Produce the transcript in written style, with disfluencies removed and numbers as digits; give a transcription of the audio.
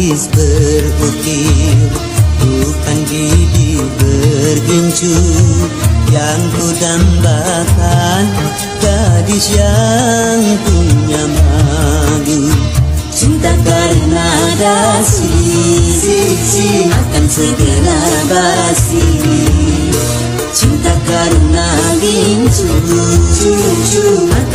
gadis berukir, bukan gigi bergincu yang ku dambakan, gadis yang punya malu. Cinta karena dasi akan segera basi. Cinta karena gincu akan